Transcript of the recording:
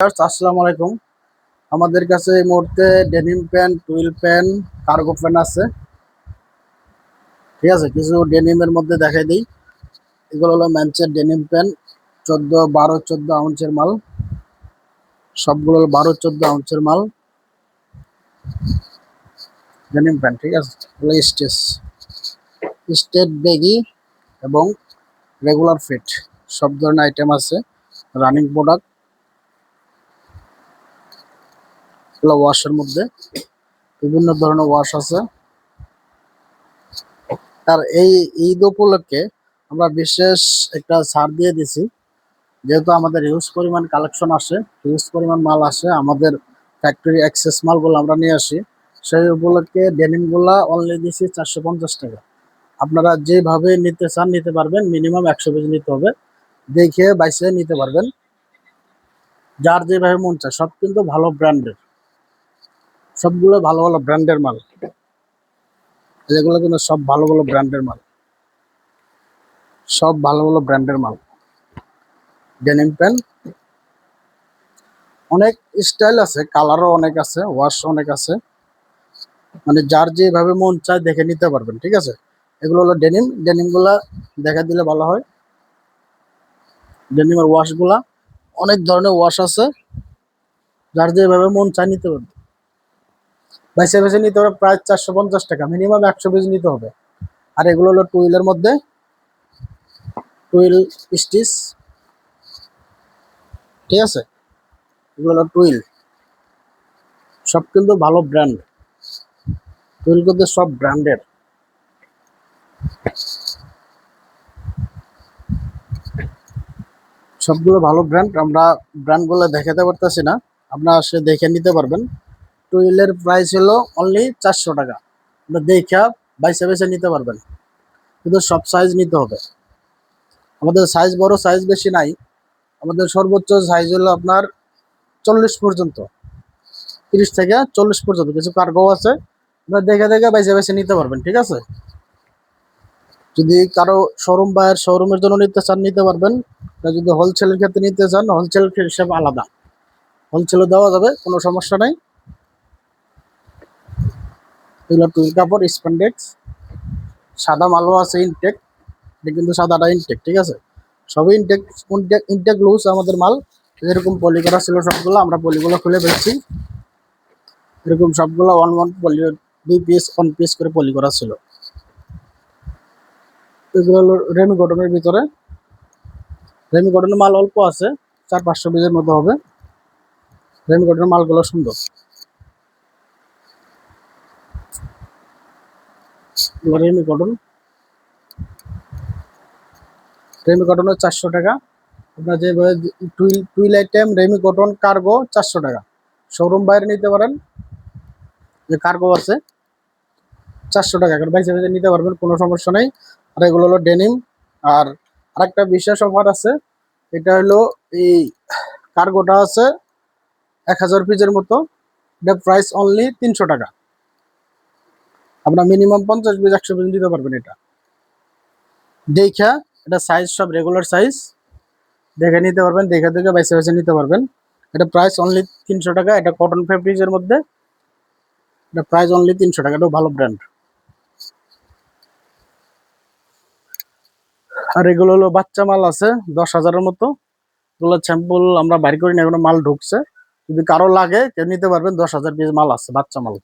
আসসালামু আলাইকুম। আমাদের কাছে এই মুহূর্তে denim pant, twill pant, cargo pant আছে। ঠিক আছে, কিছু ডেনিমের মধ্যে দেখাই দিই। এগুলো হলো ম্যানচের ডেনিম প্যান্ট, 14 12 14 আউন্সের মাল। সবগুলো হলো 12 14 আউন্সের মাল ডেনিম প্যান্ট। ঠিক আছে, এগুলো স্টেট বেগি এবং রেগুলার ফিট সব ধরনের আইটেম আছে। রানিং প্রোডাক্ট, এগুলো ওয়াশের মধ্যে বিভিন্ন ধরনের ওয়াশ আছে। আর এই ঈদ উপলক্ষে আমরা বিশেষ একটা ছাড় দিয়ে দিছি, যেহেতু আমাদের হিউজ পরিমাণ কালেকশন আসে, হিউজ পরিমাণ মাল আসে, আমাদের ফ্যাক্টরি অ্যাক্সেস মালগুলো আমরা নিয়ে আসি। সেই উপলক্ষে ডেনিমগুলা অনলি দিছি 450 টাকা। আপনারা যেভাবে নিতে চান নিতে পারবেন, মিনিমাম 100 পিস নিতে হবে, দেখে বাইসে নিতে পারবেন, যার যেভাবে মন চায়। সব কিন্তু ভালো ব্র্যান্ডের, সবগুলো ভালো ভালো ব্র্যান্ডের মাল। যেগুলো কিন্তু সব ভালো ভালো ব্র্যান্ডের মাল, সব ভালো ভালো ব্র্যান্ডের মাল। ডেনিম প্যান্ট অনেক স্টাইল আছে, কালারও অনেক আছে, ওয়াশ অনেক আছে, মানে যার যেভাবে মন চায় দেখে নিতে পারবেন। ঠিক আছে, এগুলো হলো ডেনিম গুলা দেখা দিলে ভালো হয়। ডেনিমের ওয়াশ গুলা অনেক ধরনের ওয়াশ আছে, যার যেভাবে মন চায় নিতে পারবে, বাইসে বেছে নিতে হবে। প্রায় 450 টাকা, মিনিমাম 100 পিস নিতে হবে। আর এগুলো হলো টুইলের মধ্যে, টুইল স্টিচ। ঠিক আছে, এগুলো হলো টুইল, সব কিন্তু ভালো ব্র্যান্ড। টুইল কিন্তু সব ব্র্যান্ডের, সবগুলো ভালো ব্র্যান্ড। আমরা ব্র্যান্ডগুলো দেখাতে পারতেছি না, আপনারা সে দেখে নিতে পারবেন। টুইলের প্রাইস হলো অনলি 400 টাকা। আপনার দেখা বাইসে বেছে নিতে পারবেন, কিন্তু সব সাইজ নিতে হবে। আমাদের সাইজ বড়, সাইজ বেশি নাই। আমাদের সর্বোচ্চ সাইজ হলো আপনার 40 পর্যন্ত, 30 থেকে 40 পর্যন্ত। কিছু কার্গো আছে, আপনার দেখে দেখে বাইসে বেছে নিতে পারবেন। ঠিক আছে, যদি কারো শোরুম বা শোরুমের জন্য নিতে চান নিতে পারবেন। যদি হোলসেলের ক্ষেত্রে নিতে চান, হোলসেল হিসেবে আলাদা, হোলসেলও দেওয়া যাবে, কোনো সমস্যা নাই। এগুলো টুইল কাপড়, স্প্যান্ডেক্স, সাদা মালও আছে ইনটেক। এটা কিন্তু সাদাটা ইনটেক। ঠিক আছে, সবই ইনটেক, ইনটেক লুজ আমাদের মাল। এরকম পলি করা ছিল সবগুলো, আমরা পলিগুলো খুলে ফেলছি। এরকম সবগুলো one one poly, 2 piece 1 piece করে পলি করা ছিল। এগুলো হলো রেমি কটনের ভিতরে। রেমি কটনের মাল অল্প আছে, 400 500 পিসের মতো হবে। রেমি কটনের মালগুলো সুন্দর। রেমি কটন, রেমি কটনের 400 টাকা। আপনার যে twill item, Remi cotton, cargo 400 টাকা। শোরুম বাইরে নিতে পারেন, যে কার্গো আছে 400 টাকা করে বাইসে বাইসে নিতে পারবেন, কোনো সমস্যা নেই। আর এগুলো হলো ডেনিম। আর আরেকটা বিশেষ অফার আছে, এটা হলো এই কার্গোটা আছে 1000 পিসের মতো। এটা প্রাইস অনলি 300 টাকা। আপনার মিনিমাম 50 পিস 100 পিস নিতে পারবেন। এটা দেখা, এটা সাইজ সব রেগুলার সাইজ, দেখে নিতে পারবেন, দেখে দেখে বাইসে বাইসে নিতে পারবেন। এটা প্রাইস অনলি 300 টাকা। এটা কটন ফেব্রিক্সের মধ্যে, এটা প্রাইস অনলি 300 টাকা। এটাও ভালো ব্র্যান্ড। আর এগুলো হলো বাচ্চা মাল আছে 10,000-এর মতো। এগুলো স্যাম্পল আমরা বাইর করি না, এগুলো মাল ঢুকছে। যদি কারো লাগে কেউ নিতে পারবেন, 10,000 পিস মাল আছে বাচ্চা মাল।